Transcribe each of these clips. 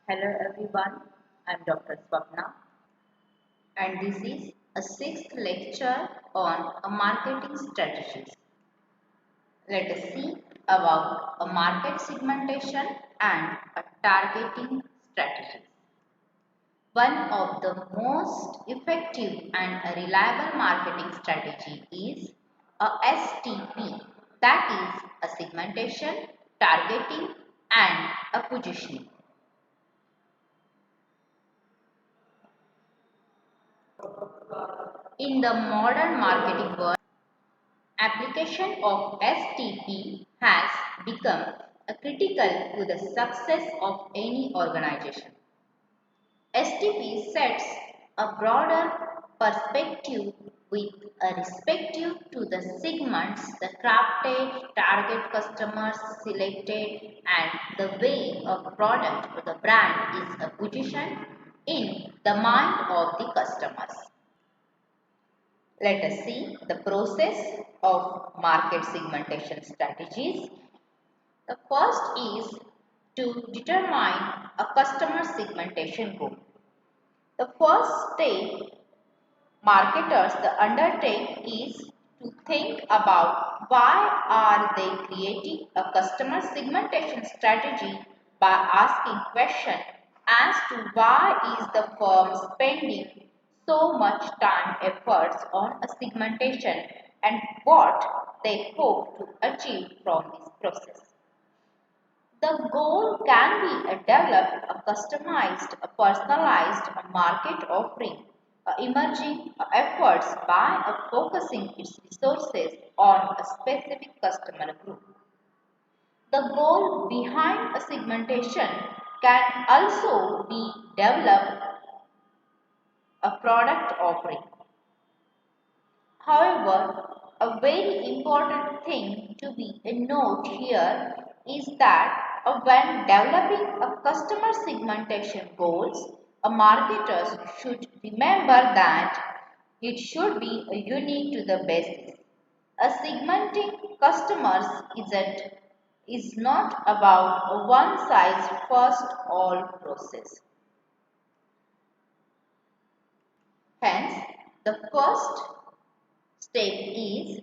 Hello everyone, I am Dr. Swapna and this is a sixth lecture on a marketing strategies. Let us see about a market segmentation and a targeting strategies. One of the most effective and a reliable marketing strategy is a STP, that is a segmentation, targeting and a positioning. In the modern marketing world, application of STP has become critical to the success of any organization. STP sets a broader perspective with respect to the segments, the crafted, target customers selected, and the way a product or the brand is positioned in the mind of the customers. Let us see the process of market segmentation strategies. The first is to determine a customer segmentation goal. The first step marketers undertake is to think about why are they creating a customer segmentation strategy by asking questions as to why is the firm spending so much time efforts on a segmentation and what they hope to achieve from this process. The goal can be develop a customized, a personalized market offering, emerging efforts by focusing its resources on a specific customer group. The goal behind a segmentation can also be develop a product offering. However, a very important thing to be a note here is that when developing a customer segmentation goals, a marketers should remember that it should be unique to the business. A segmenting customers is not about a one size fits all process. Hence, the first step is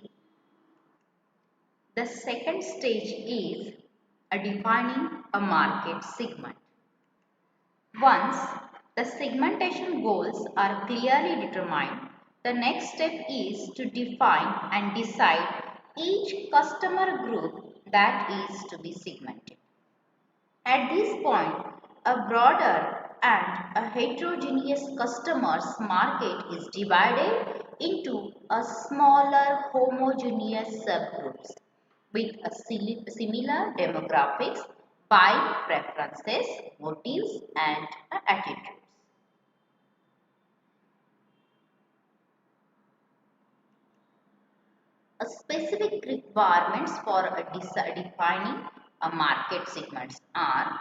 the second stage is defining a market segment. Once the segmentation goals are clearly determined, the next step is to define and decide each customer group that is to be segmented. At this point, a broader and a heterogeneous customers market is divided into a smaller homogeneous subgroups with a similar demographics, buying preferences, motives and attitudes. A specific requirements for defining a market segments are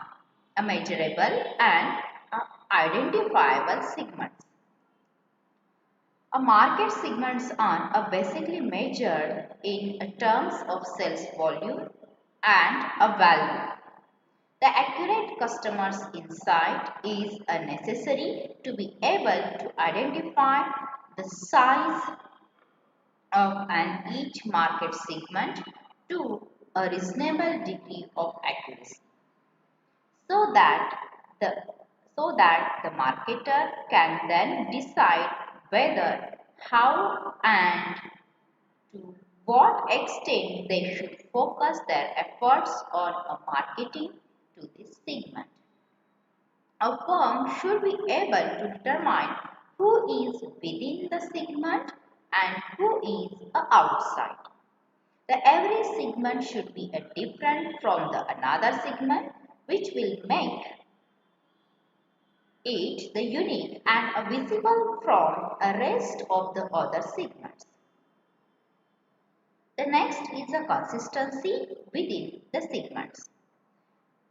a measurable and identifiable segments. A market segments are basically measured in terms of sales volume and a value. The accurate customer's insight is necessary to be able to identify the size of each market segment to a reasonable degree of accuracy so that the the marketer can then decide whether, how and to what extent they should focus their efforts on a marketing to this segment. A firm should be able to determine who is within the segment and who is outside. The every segment should be different from the another segment, which will make it the unique and visible from the rest of the other segments. The next is the consistency within the segments.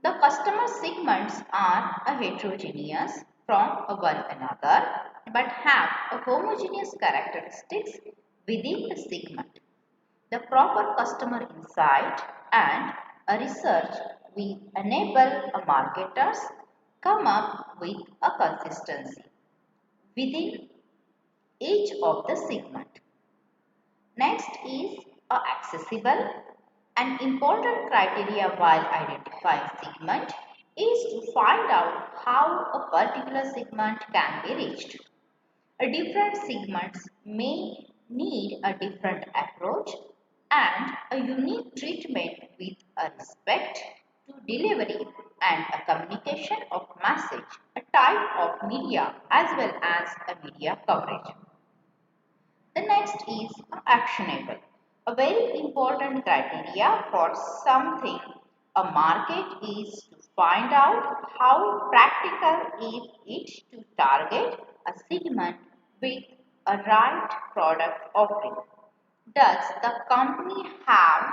The customer segments are heterogeneous from one another but have homogeneous characteristics within the segment. The proper customer insight and research will enable marketers come up with a consistency within each of the segment. Next is accessible. An important criteria while identifying segment is to find out how a particular segment can be reached. Different segments may need a different approach and a unique treatment with a respect to delivery and a communication of message, a type of media as well as a media coverage. The next is actionable. A very important criteria for something a market is to find out how practical is it to target a segment with a right product offering. Does the company have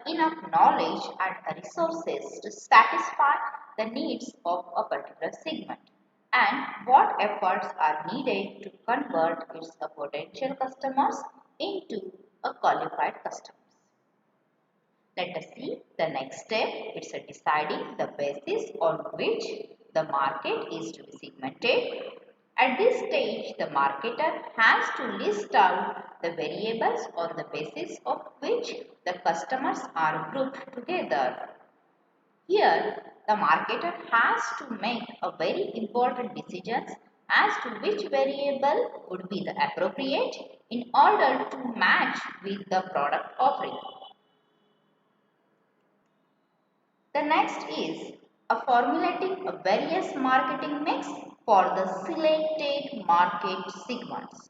enough knowledge and resources to satisfy the needs of a particular segment? And what efforts are needed to convert its potential customers into a qualified customers? Let us see the next step. It's deciding the basis on which the market is to be segmented. At this stage, the marketer has to list out the variables on the basis of which the customers are grouped together. Here, the marketer has to make a very important decisions as to which variable would be the appropriate in order to match with the product offering. The next is formulating a various marketing mix for the selected market segments.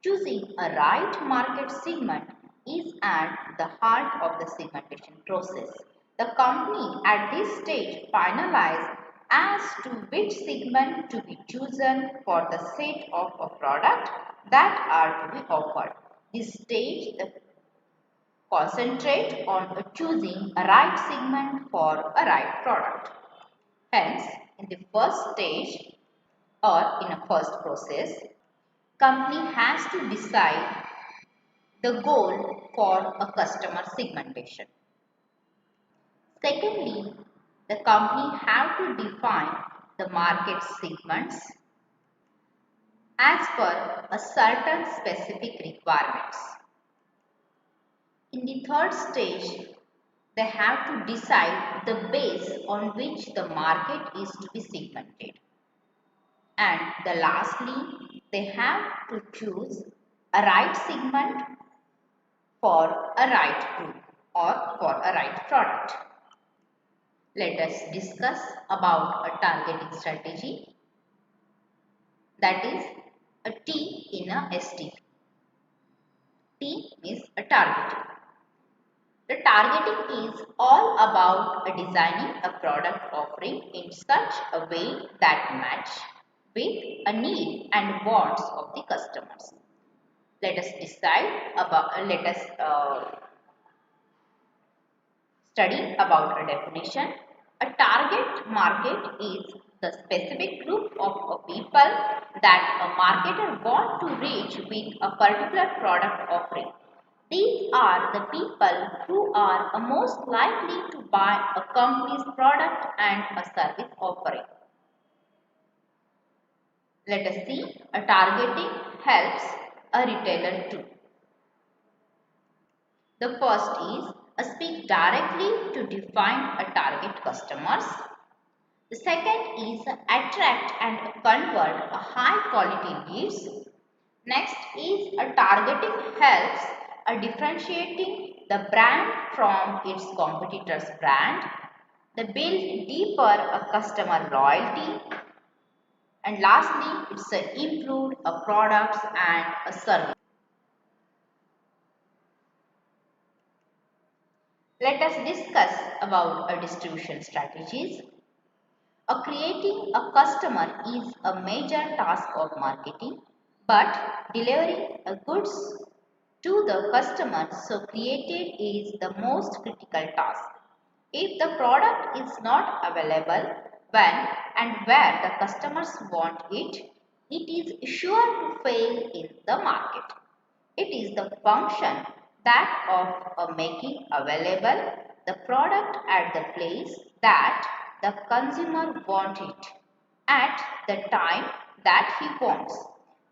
Choosing a right market segment is at the heart of the segmentation process. The company at this stage finalizes as to which segment to be chosen for the set of a product that are to be offered. This stage, the concentrate on choosing a right segment for a right product. Hence, in the first stage or in a first process, company has to decide the goal for a customer segmentation. Secondly, the company have to define the market segments as per a certain specific requirements. In the third stage, they have to decide the base on which the market is to be segmented. And lastly, they have to choose a right segment for a right group or for a right product. Let us discuss about a targeting strategy, that is a T in a STP. T means a targeting. The targeting is all about designing a product offering in such a way that match with a need and wants of the customers. Let us study about a definition. A target market is the specific group of people that a marketer wants to reach with a particular product offering. These are the people who are most likely to buy a company's product and a service offering. Let us see, a targeting helps a retailer too. The first is speak directly to define a target customers. The second is attract and convert a high quality leads. Next is a targeting helps a differentiating the brand from its competitor's brand. They build deeper a customer loyalty. And lastly, it's improved a products and a service. Let us discuss about a distribution strategies. Creating a customer is a major task of marketing, but delivering goods to the customer so created is the most critical task. If the product is not available when and where the customers want it, it is sure to fail in the market. It is the function that of making available the product at the place that the consumer wants it. at the time that he wants,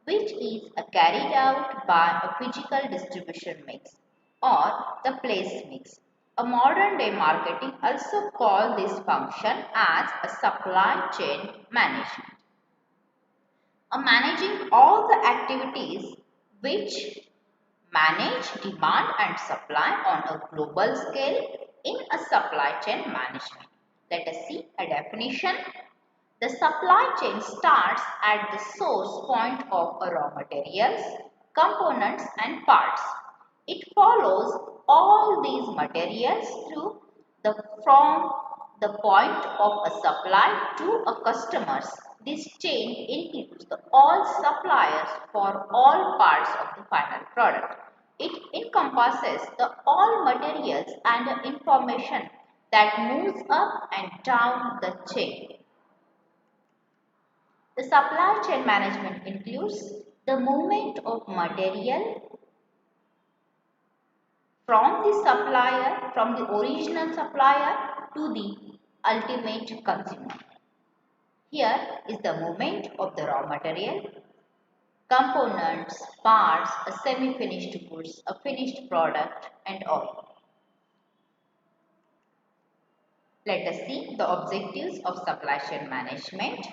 which is carried out by a physical distribution mix or the place mix. A modern day marketing also call this function as a supply chain management. Managing all the activities which manage demand and supply on a global scale in a supply chain management. Let us see a definition. The supply chain starts at the source point of raw materials, components and parts. It follows all these materials through from the point of a supply to a customers. This chain includes all suppliers for all parts of the final product. It encompasses all materials and information that moves up and down the chain. The supply chain management includes the movement of material from the original supplier to the ultimate consumer. Here is the movement of the raw material, components, parts, a semi-finished goods, a finished product and all. Let us see the objectives of supply chain management.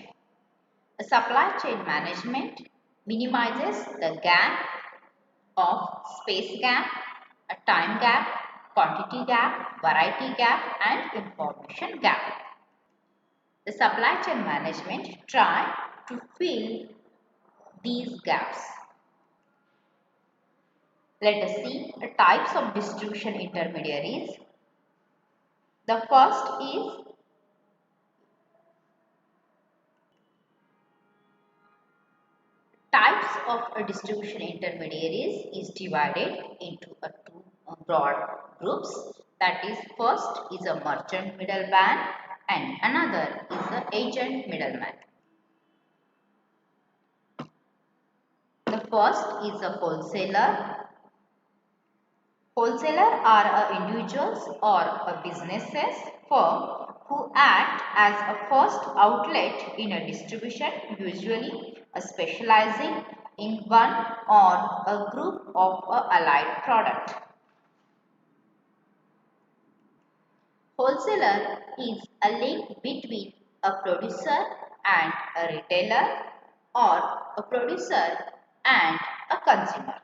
A supply chain management minimizes the gap of space gap, a time gap, quantity gap, variety gap and information gap. The supply chain management try to fill these gaps. Let us see the types of distribution intermediaries. The first is types of distribution intermediaries is divided into two broad groups. That is, first is a merchant middleman and another is the agent middleman. The first is a wholesaler. Wholesalers are individuals or businesses firm who act as a first outlet in a distribution, usually specializing in one or a group of allied product. Wholesaler is a link between a producer and a retailer or a producer and a consumer.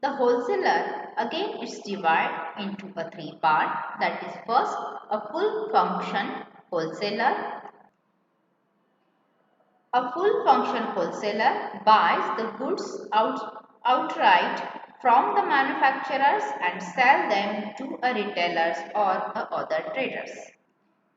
The wholesaler again is divided into a three part, that is, first a full function wholesaler. A full function wholesaler buys the goods outright from the manufacturers and sell them to a retailers or other traders.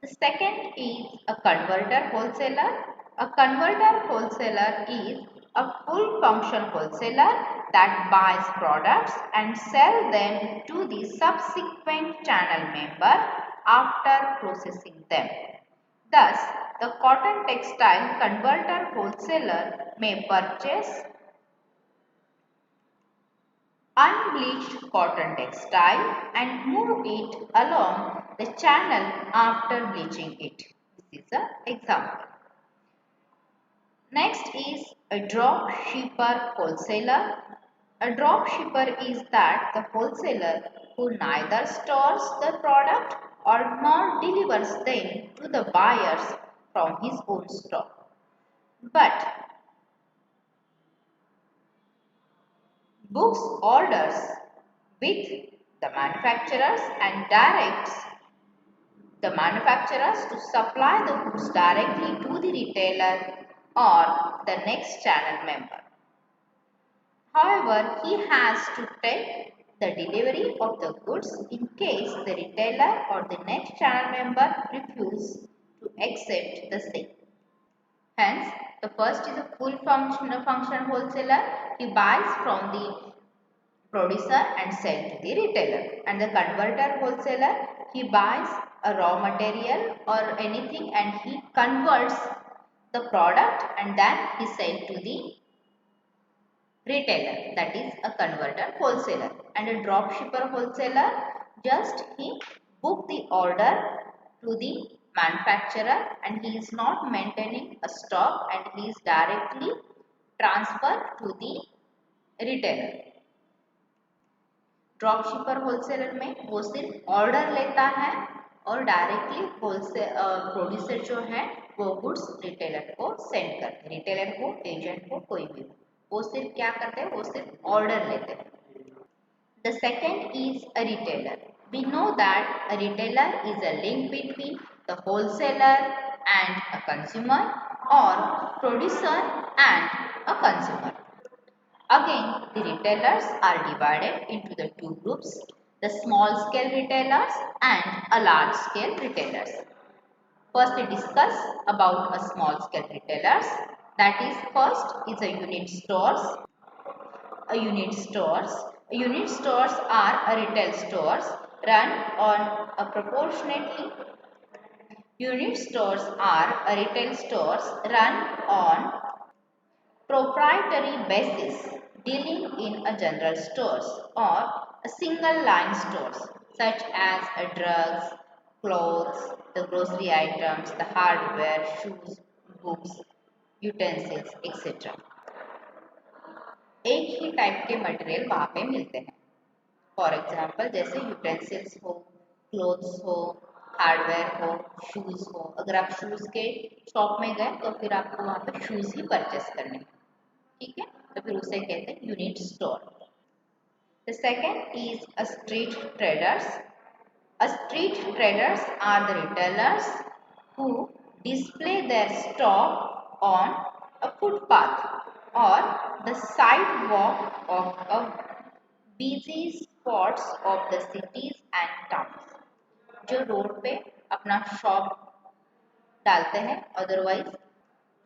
The second is a converter wholesaler. A converter wholesaler is a full function wholesaler that buys products and sell them to the subsequent channel member after processing them. Thus, the cotton textile converter wholesaler may purchase unbleached cotton textile and move it along the channel after bleaching it. This is an example. Next is a drop shipper wholesaler. A drop shipper is that the wholesaler who neither stores the product or nor delivers them to the buyers from his own store, but books orders with the manufacturers and directs the manufacturers to supply the goods directly to the retailer or the next channel member. However, he has to take the delivery of the goods in case the retailer or the next channel member refuses to accept the same. Hence, the first is a full function wholesaler. He buys from the producer and sells to the retailer. And the converter wholesaler, he buys a raw material or anything and he converts the product and then he sells to the retailer, that is a converter wholesaler. And a drop shipper wholesaler, just he book the order to the manufacturer and he is not maintaining a stock and he is directly transferred to the retailer. Drop शिपर wholesaler में वो सिर्फ order लेता है और directly wholesale producer जो है वो goods retailer को सेंड करते हैं, रिटेलर को, एजेंट को, कोई भी वो सिर्फ क्या करते हैं, वो सिर्फ ऑर्डर लेते हैं. The second is a retailer. We know that a retailer is a link between the wholesaler and a consumer or producer and a consumer. Again, the retailers are divided into the two groups, the small scale retailers and a large scale retailers. First, we discuss about a small scale retailers. That is, first is a unit stores. A unit stores. Unit stores are a retail stores run on a proportionately. Unit stores are a retail stores run on proprietary basis, dealing in a general stores or a single line stores such as drugs, clothes, the grocery items, the hardware, shoes, books, utensils, etc. एक ही type के material वहाँ पे मिलते हैं. For example जैसे utensils हो, clothes हो, hardware हो, शूज़ हो. अगर आप शूज़ के शॉप में गए तो फिर आपको वहाँ पे शूज़ ही परचेस करने हैं, ठीक है, तो फिर उसे कहते हैं unit store. The second is a street traders. A street traders are the retailers who display their stock on a footpath or the sidewalk of a busy spots of the cities and towns. जो road पे अपना shop डालते हैं, otherwise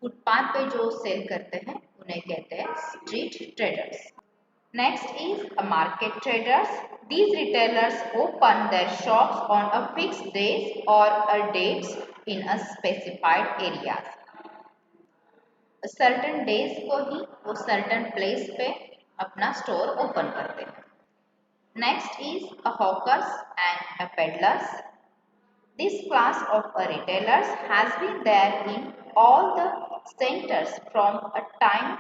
footpath पे जो cell करते हैं उन्हें कहते हैं street traders. Next is a market traders. These retailers open their shops on a fixed days or a dates in a specified areas. Certain days को ही वो सर्टन प्लेस पे अपना स्टोर ओपन करते हैं. Next is a hawkers and a peddlers. This class of a retailers has been there in all the centres from a time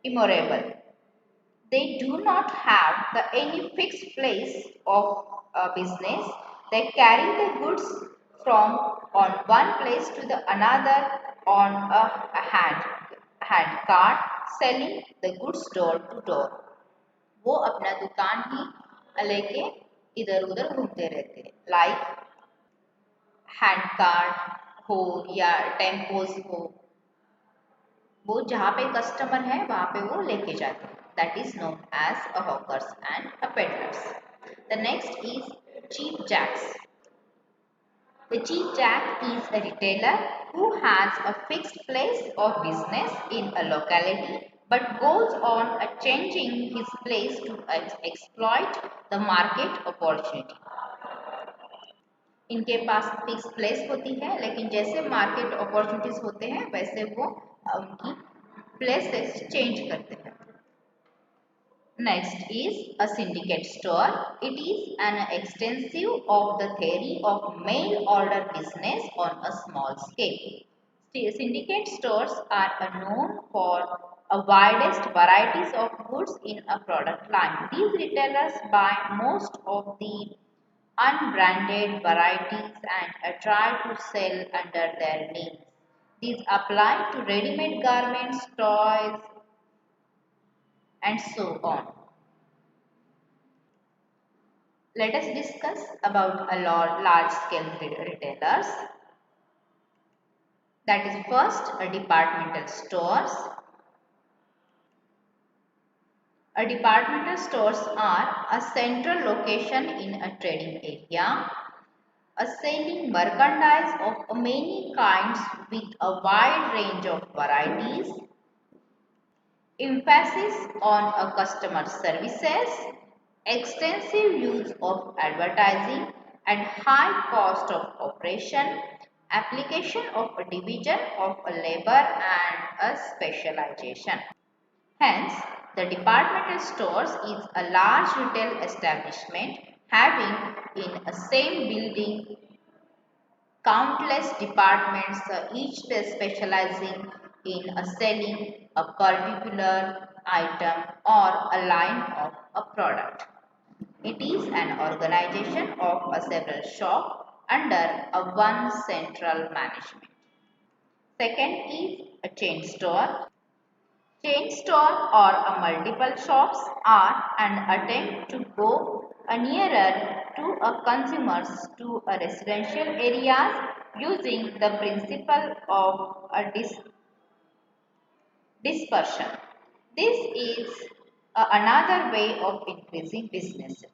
immemorial. They do not have any fixed place of business. They carry the goods from on one place to the another on a hand cart, selling the goods door to door. वो अपना दुकान ही लेके इधर उधर घूमते रहते हैं. Like hand cart हो या टेम्पोज हो, वो जहाँ पे कस्टमर है वहाँ पे वो लेके जाते हैं. That is known as a hawkers and a peddlers. The next is cheap jacks. The cheap jack is a retailer who has a fixed place of business in a locality but goes on changing his place to exploit the market opportunity. इनके पास fix place होती है लेकिन जैसे market opportunities होते हैं वैसे वो उनकी प्लेसेस चेंज करते हैं. Next is a syndicate store. It is an extensive of the theory of mail order business on a small scale. Syndicate stores are known for a widest varieties of goods in a product line. These retailers buy most of the unbranded varieties and try to sell under their names. These apply to ready-made garments, toys, and so on. Let us discuss about a large-scale retailers. That is first a departmental stores. A departmental stores are a central location in a trading area, selling merchandise of many kinds with a wide range of varieties. Emphasis on a customer services, extensive use of advertising and high cost of operation, application of a division of a labor and a specialization. Hence, the departmental stores is a large retail establishment having in a same building countless departments, each specializing in selling a particular item or a line of a product. It is an organization of a several shops under a one central management. Second is a chain store. Chain store or a multiple shops are an attempt to go nearer to a consumers to a residential areas using the principle of a dispersion. This is another way of increasing businesses.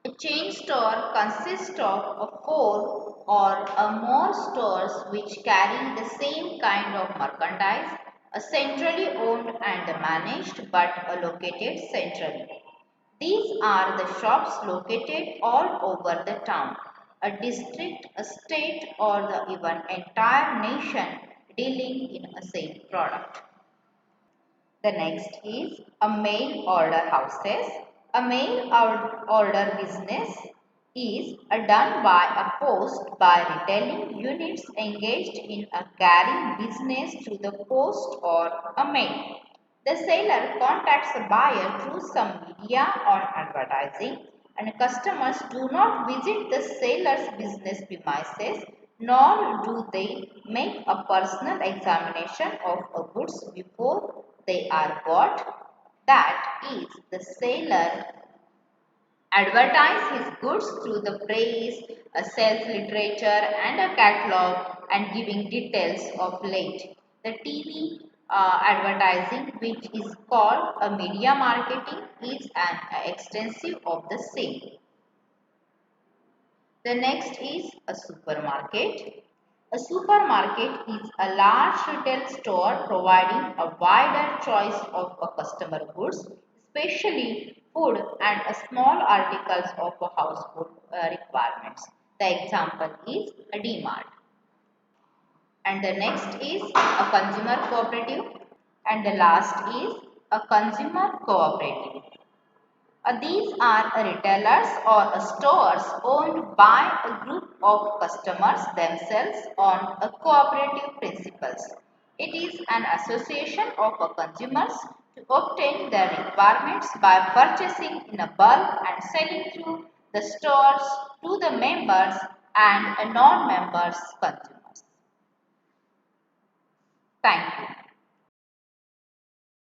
A chain store consists of four or more stores which carry the same kind of merchandise, centrally owned and managed but located centrally. These are the shops located all over the town, a district, a state, or the even entire nation dealing in a same product. The next is a mail order houses. A mail order business is done by a post by retailing units engaged in a carrying business through the post or a mail. The seller contacts the buyer through some media or advertising, and customers do not visit the seller's business premises nor do they make a personal examination of a goods before they are bought. That is, the seller advertise his goods through the press, a sales literature and a catalog and giving details of late. The TV advertising, which is called a media marketing, is an extensive of the same. The next is a supermarket. A supermarket is a large retail store providing a wider choice of customer goods, especially food and small articles of household requirements. The example is a DMart. And the next is a consumer cooperative. And the last is a consumer cooperative. These are retailers or stores owned by a group of customers themselves on a cooperative principles. It is an association of consumers to obtain their requirements by purchasing in a bulk and selling through the stores to the members and non-members consumers. Thank you.